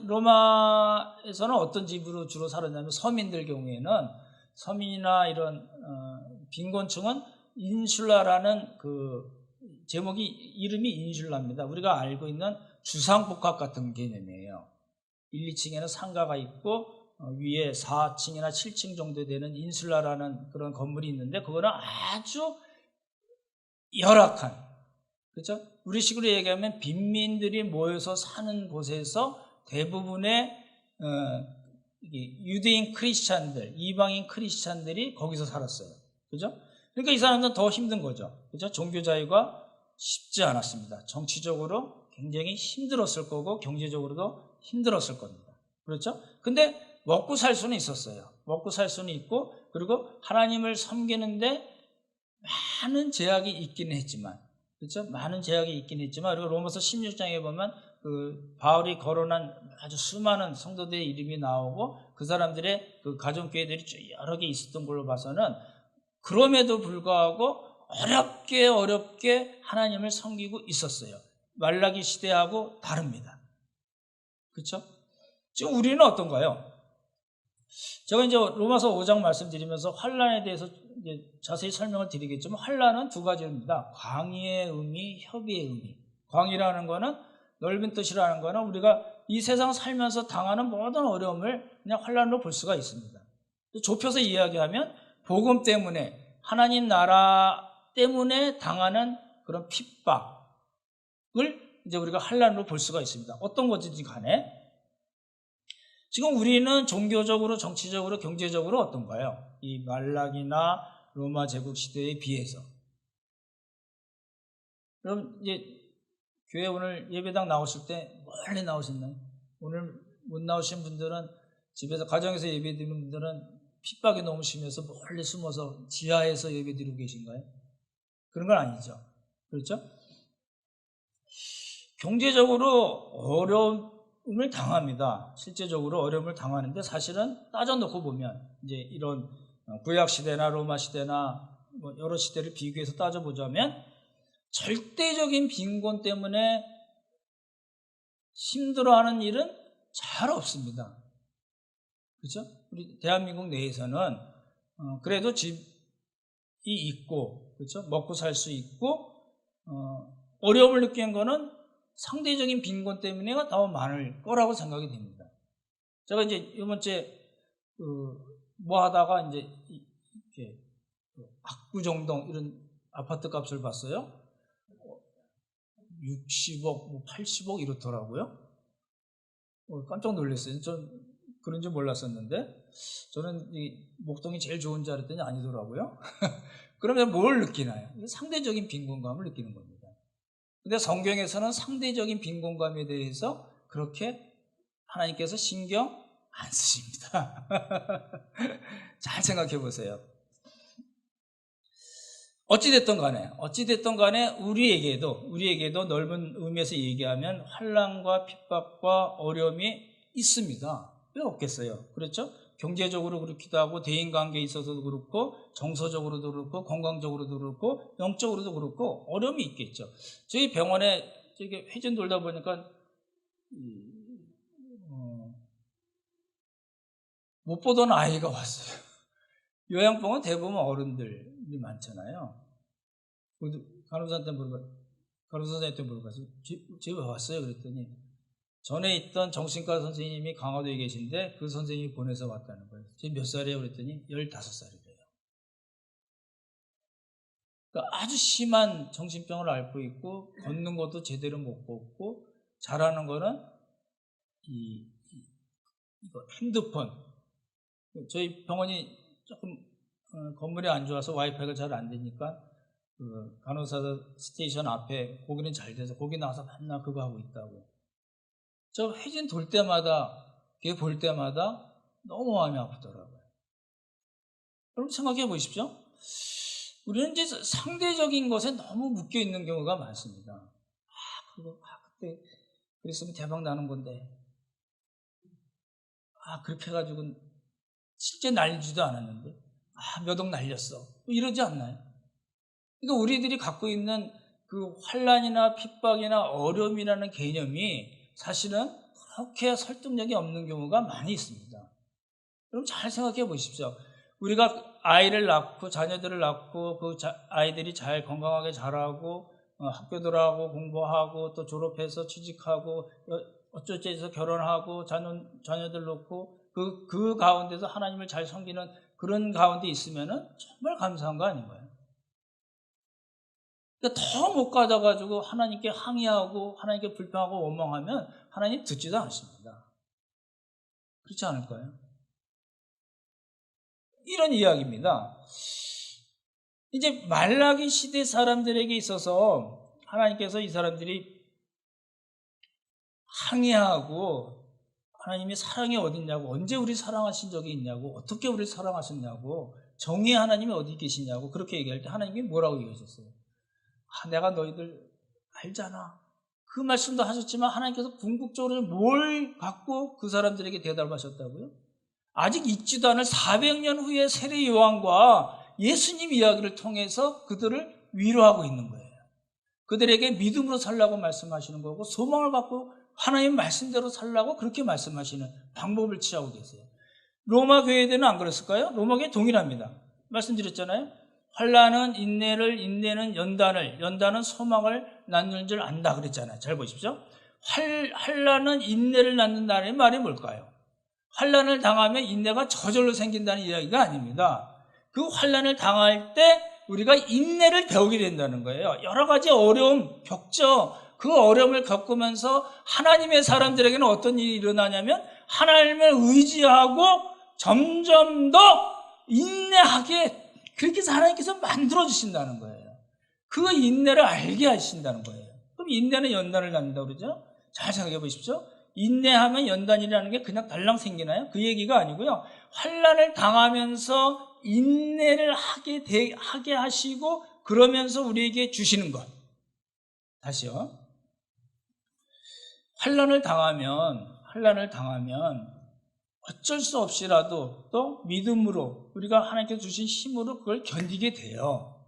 S1: 로마에서는 어떤 집으로 주로 살았냐면, 서민들 경우에는, 서민이나 이런 빈곤층은 인슐라라는 그 제목이, 이름이 인슐라입니다. 우리가 알고 있는 주상복합 같은 개념이에요. 1, 2층에는 상가가 있고 위에 4층이나 7층 정도 되는 인슐라라는 그런 건물이 있는데, 그거는 아주 열악한, 그렇죠? 우리식으로 얘기하면 빈민들이 모여서 사는 곳에서 대부분의 유대인 크리스찬들, 이방인 크리스찬들이 거기서 살았어요. 그죠? 그러니까 이 사람들은 더 힘든 거죠. 그죠? 종교 자유가 쉽지 않았습니다. 정치적으로 굉장히 힘들었을 거고 경제적으로도 힘들었을 겁니다. 그렇죠? 근데 먹고 살 수는 있었어요. 먹고 살 수는 있고, 그리고 하나님을 섬기는데 많은 제약이 있기는 했지만, 그렇죠? 많은 제약이 있긴 했지만, 그리고 로마서 16장에 보면 그 바울이 거론한 아주 수많은 성도들의 이름이 나오고 그 사람들의 그 가정교회들이 여러 개 있었던 걸로 봐서는, 그럼에도 불구하고 어렵게 하나님을 섬기고 있었어요. 말라기 시대하고 다릅니다. 그렇죠? 지금 우리는 어떤가요? 제가 이제 로마서 5장 말씀드리면서 환난에 대해서 이제 자세히 설명을 드리겠지만, 환난은 두 가지입니다. 광의의 의미, 협의의 의미. 광의라는 거는, 넓은 뜻이라는 거는 우리가 이 세상 살면서 당하는 모든 어려움을 그냥 환난으로 볼 수가 있습니다. 좁혀서 이야기하면 복음 때문에, 하나님 나라 때문에 당하는 그런 핍박을 이제 우리가 환난으로 볼 수가 있습니다. 어떤 것이든 간에. 지금 우리는 종교적으로, 정치적으로, 경제적으로 어떤가요? 이 말라기나 로마 제국 시대에 비해서. 그럼 이제 교회 오늘 예배당 나오실 때 멀리 나오셨나요? 오늘 못 나오신 분들은, 집에서 가정에서 예배 드리는 분들은 핍박이 너무 심해서 멀리 숨어서 지하에서 예배 드리고 계신가요? 그런 건 아니죠. 그렇죠? 경제적으로 어려움을 당합니다. 실제적으로 어려움을 당하는데, 사실은 따져놓고 보면 이제 이런 구약 시대나 로마 시대나 뭐 여러 시대를 비교해서 따져보자면 절대적인 빈곤 때문에 힘들어하는 일은 잘 없습니다. 그렇죠? 우리 대한민국 내에서는 그래도 집이 있고, 그렇죠? 먹고 살 수 있고, 어려움을 느끼는 거는 상대적인 빈곤 때문에가 더 많을 거라고 생각이 됩니다. 제가 이제 이번 주에 뭐 하다가 이제 이렇게 압구정동 이런 아파트 값을 봤어요. 60억, 80억 이렇더라고요. 깜짝 놀랐어요. 전 그런 줄 몰랐었는데, 저는 이 목동이 제일 좋은 줄 알았더니 아니더라고요. 그러면 뭘 느끼나요? 상대적인 빈곤감을 느끼는 겁니다. 근데 성경에서는 상대적인 빈곤감에 대해서 그렇게 하나님께서 신경 안 쓰십니다. 잘 생각해 보세요. 어찌됐든 간에 우리에게도 넓은 의미에서 얘기하면 환난과 핍박과 어려움이 있습니다. 왜 없겠어요? 그렇죠? 경제적으로 그렇기도 하고, 대인관계에 있어서도 그렇고, 정서적으로도 그렇고, 건강적으로도 그렇고, 영적으로도 그렇고, 어려움이 있겠죠. 저희 병원에 저기 회전 돌다 보니까 못 보던 아이가 왔어요. 요양병원 대부분 어른들이 많잖아요. 간호사한테 물어봤어요. 집에 왔어요? 그랬더니 전에 있던 정신과 선생님이 강화도에 계신데 그 선생님이 보내서 왔다는 거예요. 지금 몇 살이에요? 그랬더니 15살이래요. 그러니까 아주 심한 정신병을 앓고 있고, 걷는 것도 제대로 못 걷고, 잘하는 거는 이거 핸드폰. 저희 병원이 조금 건물이 안 좋아서 와이파이가 잘 안 되니까 그 간호사 스테이션 앞에 거기는 잘 돼서 거기 나와서 맨날 그거 하고 있다고. 저 회진 돌 때마다, 걔 볼 때마다 너무 마음이 아프더라고요. 여러분 생각해 보십시오. 우리는 이제 상대적인 것에 너무 묶여 있는 경우가 많습니다. 그때 그랬으면 대박 나는 건데, 그렇게 해가지고 실제 날리지도 않았는데, 몇 억 날렸어. 이러지 않나요? 그러니까 우리들이 갖고 있는 그 환난이나 핍박이나 어려움이라는 개념이 사실은 그렇게 설득력이 없는 경우가 많이 있습니다. 그럼 잘 생각해 보십시오. 우리가 아이를 낳고, 자녀들을 낳고, 그 아이들이 잘 건강하게 자라고, 학교 들어가고, 공부하고, 또 졸업해서 취직하고, 어쩌저쩌서 결혼하고, 자녀들 놓고, 그 가운데서 하나님을 잘 섬기는 그런 가운데 있으면은 정말 감사한 거 아닌가요? 그러니까 더 못 가져가지고 하나님께 항의하고, 하나님께 불평하고 원망하면 하나님 듣지도 않습니다. 그렇지 않을까요? 이런 이야기입니다. 이제 말라기 시대 사람들에게 있어서 하나님께서 이 사람들이 항의하고 하나님이 사랑이 어딨냐고, 언제 우리 사랑하신 적이 있냐고, 어떻게 우리를 사랑하셨냐고, 정의의 하나님이 어디 계시냐고 그렇게 얘기할 때 하나님이 뭐라고 얘기하셨어요? 내가 너희들 알잖아. 그 말씀도 하셨지만 하나님께서 궁극적으로 뭘 갖고 그 사람들에게 대답하셨다고요? 아직 있지도 않을 400년 후에 세례 요한과 예수님 이야기를 통해서 그들을 위로하고 있는 거예요. 그들에게 믿음으로 살라고 말씀하시는 거고 소망을 갖고 하나님 말씀대로 살라고 그렇게 말씀하시는 방법을 취하고 계세요. 로마 교회들은 안 그랬을까요? 로마 교회 동일합니다. 말씀드렸잖아요. 환난은 인내를, 인내는 연단을, 연단은 소망을 낳는 줄 안다 그랬잖아요. 잘 보십시오. 환난은 인내를 낳는다는 말이 뭘까요? 환난을 당하면 인내가 저절로 생긴다는 이야기가 아닙니다. 그 환난을 당할 때 우리가 인내를 배우게 된다는 거예요. 여러 가지 어려움 겪죠. 그 어려움을 겪으면서 하나님의 사람들에게는 어떤 일이 일어나냐면 하나님을 의지하고 점점 더 인내하게 그렇게 해서 하나님께서 만들어주신다는 거예요. 그 인내를 알게 하신다는 거예요. 그럼 인내는 연단을 낳는다고 그러죠? 잘 생각해 보십시오. 인내하면 연단이라는 게 그냥 달랑 생기나요? 그 얘기가 아니고요. 환난을 당하면서 인내를 하게 하시고 그러면서 우리에게 주시는 것. 다시요. 환난을 당하면 어쩔 수 없이라도 또 믿음으로 우리가 하나님께서 주신 힘으로 그걸 견디게 돼요.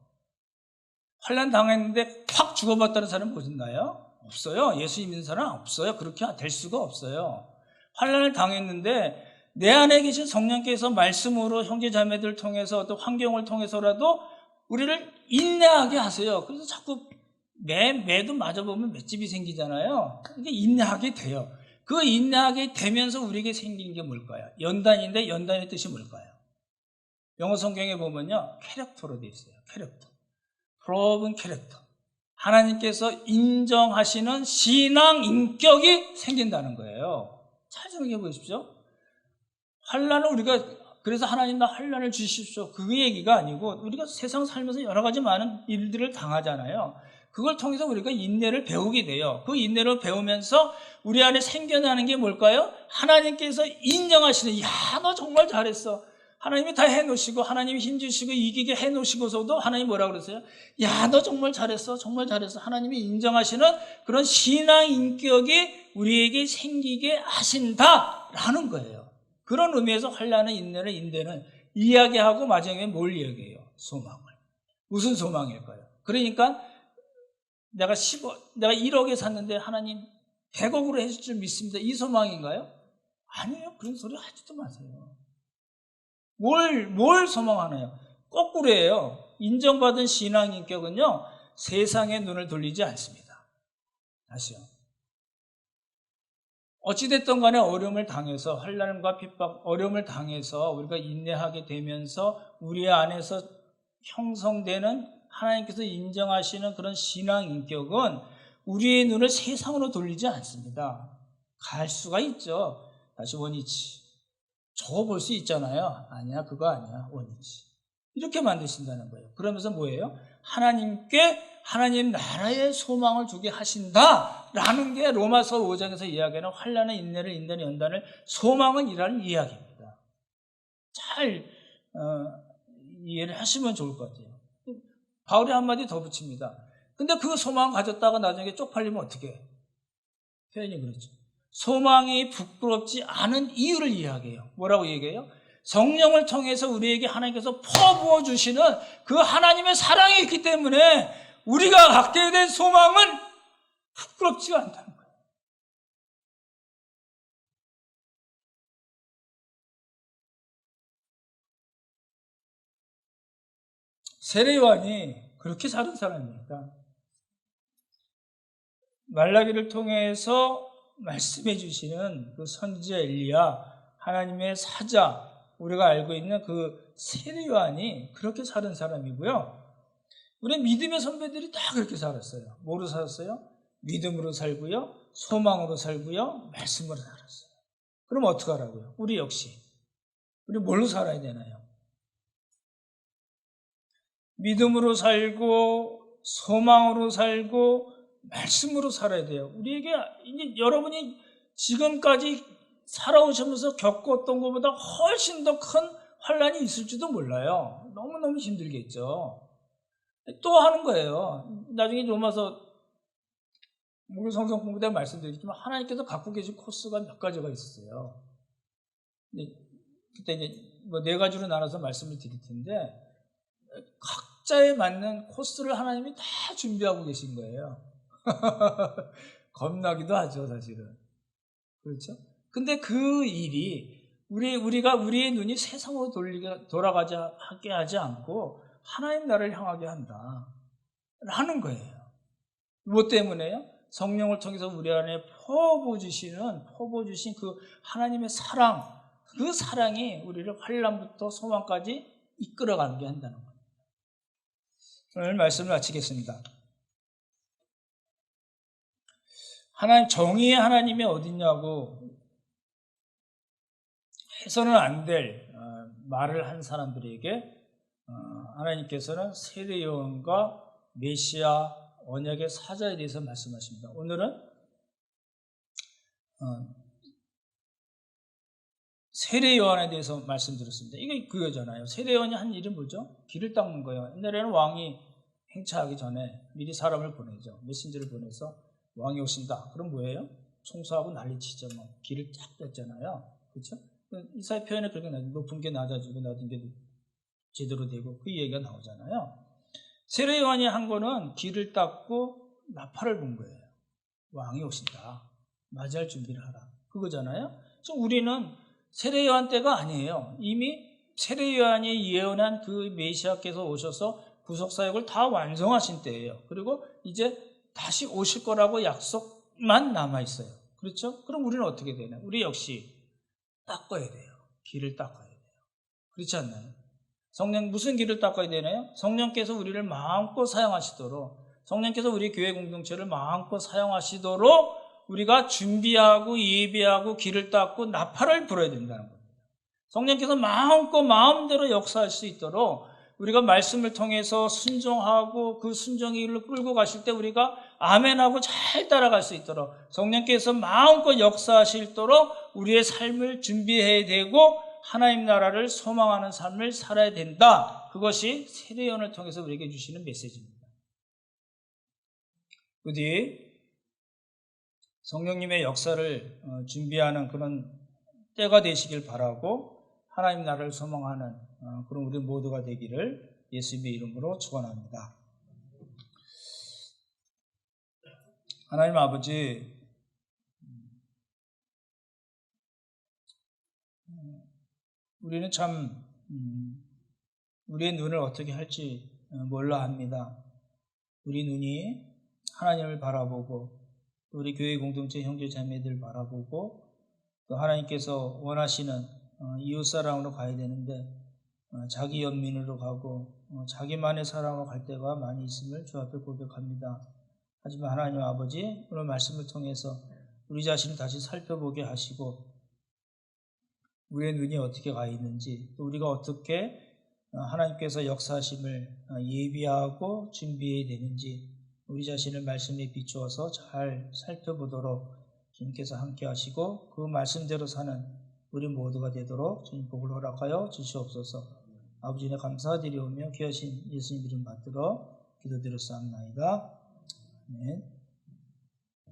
S1: 환난 당했는데 확 죽어봤다는 사람 보셨나요? 없어요. 예수 믿는 사람 없어요. 그렇게 될 수가 없어요. 환난을 당했는데 내 안에 계신 성령께서 말씀으로 형제자매들을 통해서 어떤 환경을 통해서라도 우리를 인내하게 하세요. 그래서 자꾸 매도 맞아보면 맷집이 생기잖아요. 그러니까 인내하게 돼요. 그 인내하게 되면서 우리에게 생기는 게 뭘까요? 연단인데 연단의 뜻이 뭘까요? 영어 성경에 보면요. 캐릭터로 되어 있어요. 캐릭터. 프로븐 캐릭터. 하나님께서 인정하시는 신앙 인격이 생긴다는 거예요. 잘 생각해 보십시오. 환난을 우리가 그래서 하나님 나 환난을 주십시오. 그 얘기가 아니고 우리가 세상 살면서 여러 가지 많은 일들을 당하잖아요. 그걸 통해서 우리가 인내를 배우게 돼요. 그 인내를 배우면서 우리 안에 생겨나는 게 뭘까요? 하나님께서 인정하시는 야, 너 정말 잘했어. 하나님이 다 해놓으시고 하나님이 힘주시고 이기게 해놓으시고서도 하나님 뭐라고 그러세요? 야, 너 정말 잘했어. 정말 잘했어. 하나님이 인정하시는 그런 신앙 인격이 우리에게 생기게 하신다라는 거예요. 그런 의미에서 환난은 인내는 이야기하고 마지막에 뭘 이야기해요? 소망을. 무슨 소망일까요? 그러니까 내가 1억에 샀는데 하나님 100억으로 해줄 줄 믿습니다. 이 소망인가요? 아니에요. 그런 소리 하지도 마세요. 뭘 소망하나요? 거꾸로예요. 인정받은 신앙 인격은요, 세상에 눈을 돌리지 않습니다. 다시요. 어찌됐든 간에 어려움을 당해서, 환난과 핍박, 어려움을 당해서 우리가 인내하게 되면서 우리 안에서 형성되는 하나님께서 인정하시는 그런 신앙 인격은 우리의 눈을 세상으로 돌리지 않습니다. 갈 수가 있죠. 다시 원위치. 저거 볼 수 있잖아요. 아니야, 그거 아니야. 원위치. 이렇게 만드신다는 거예요. 그러면서 뭐예요? 하나님께 하나님 나라의 소망을 주게 하신다라는 게 로마서 5장에서 이야기하는 환난은 인내를, 인내는 연단을, 소망은 이라는 이야기입니다. 잘 이해를 하시면 좋을 것 같아요. 바울이 한마디 더 붙입니다. 근데 그 소망 가졌다가 나중에 쪽팔리면 어떻게 해요? 표현이 그렇죠. 소망이 부끄럽지 않은 이유를 이야기해요. 뭐라고 얘기해요? 성령을 통해서 우리에게 하나님께서 퍼부어 주시는 그 하나님의 사랑이 있기 때문에 우리가 갖게 된 소망은 부끄럽지가 않다는 거예요. 세례 요한이 그렇게 사는 사람입니다. 말라기를 통해서 말씀해 주시는 그 선지자 엘리야, 하나님의 사자, 우리가 알고 있는 그 세례 요한이 그렇게 사는 사람이고요. 우리 믿음의 선배들이 다 그렇게 살았어요. 뭐로 살았어요? 믿음으로 살고요, 소망으로 살고요, 말씀으로 살았어요. 그럼 어떡하라고요? 우리 역시. 우리 뭘로 살아야 되나요? 믿음으로 살고 소망으로 살고 말씀으로 살아야 돼요. 우리에게 이제 여러분이 지금까지 살아오시면서 겪었던 것보다 훨씬 더 큰 환란이 있을지도 몰라요. 너무너무 힘들겠죠. 또 하는 거예요. 나중에 로마서 우리 성경 공부 때 말씀드리지만 하나님께서 갖고 계신 코스가 몇 가지가 있었어요. 그때 이제 뭐 4가지로 나눠서 말씀을 드릴 텐데 각자에 맞는 코스를 하나님이 다 준비하고 계신 거예요. 겁나기도 하죠, 사실은. 그렇죠? 근데 그 일이 우리가 우리의 눈이 세상으로 돌아가게 하지 않고 하나님 나라를 향하게 한다. 하는 거예요. 무엇 때문에요? 성령을 통해서 우리 안에 퍼부어주신 그 하나님의 사랑, 그 사랑이 우리를 환난부터 소망까지 이끌어가게 한다는 거예요. 오늘 말씀을 마치겠습니다. 정의의 하나님이 어딨냐고 해서는 안 될 말을 한 사람들에게 하나님께서는 세례요한과 메시아 언약의 사자에 대해서 말씀하십니다. 오늘은 세례요한에 대해서 말씀드렸습니다. 이게 그거잖아요. 세례요한이 한 일은 뭐죠? 길을 닦는 거예요. 옛날에는 왕이 행차하기 전에 미리 사람을 보내죠. 메신저를 보내서 왕이 오신다. 그럼 뭐예요? 총수하고 난리치죠. 뭐 길을 쫙 닦잖아요. 그렇죠? 이사야 표현에 그렇게 높은 게 낮아지고 낮은 게 제대로 되고 그 얘기가 나오잖아요. 세례요한이 한 거는 길을 닦고 나팔을 분 거예요. 왕이 오신다. 맞이할 준비를 하라. 그거잖아요. 그래서 우리는 세례요한 때가 아니에요. 이미 세례요한이 예언한 그 메시아께서 오셔서 구속사역을 다 완성하신 때예요. 그리고 이제 다시 오실 거라고 약속만 남아있어요. 그렇죠? 그럼 우리는 어떻게 되나요? 우리 역시 닦아야 돼요. 길을 닦아야 돼요. 그렇지 않나요? 성령 무슨 길을 닦아야 되나요? 성령께서 우리를 마음껏 사용하시도록, 성령께서 우리 교회 공동체를 마음껏 사용하시도록 우리가 준비하고 예배하고 길을 닦고 나팔을 불어야 된다는 겁니다. 성령께서 마음껏 마음대로 역사할 수 있도록 우리가 말씀을 통해서 순종하고 그 순종의 길로 끌고 가실 때 우리가 아멘하고 잘 따라갈 수 있도록 성령께서 마음껏 역사하시도록 우리의 삶을 준비해야 되고 하나님 나라를 소망하는 삶을 살아야 된다. 그것이 세례요한을 통해서 우리에게 주시는 메시지입니다. 부디 성령님의 역사를 준비하는 그런 때가 되시길 바라고 하나님 나라를 소망하는 그런 우리 모두가 되기를 예수님의 이름으로 축원합니다. 하나님 아버지, 우리는 참 우리의 눈을 어떻게 할지 몰라 합니다. 우리 눈이 하나님을 바라보고 우리 교회 공동체 형제 자매들 바라보고 또 하나님께서 원하시는 이웃사랑으로 가야 되는데 자기 연민으로 가고 자기만의 사랑으로 갈 때가 많이 있음을 주 앞에 고백합니다. 하지만 하나님 아버지, 오늘 말씀을 통해서 우리 자신을 다시 살펴보게 하시고 우리의 눈이 어떻게 가 있는지 또 우리가 어떻게 하나님께서 역사하심을 예비하고 준비해야 되는지 우리 자신을 말씀에 비추어서 잘 살펴보도록 주님께서 함께 하시고 그 말씀대로 사는 우리 모두가 되도록 주님 복을 허락하여 주시옵소서. 아버지네 감사드리오며 귀하신 예수님 이름 받들어 기도드렸사옵나이다. 아멘.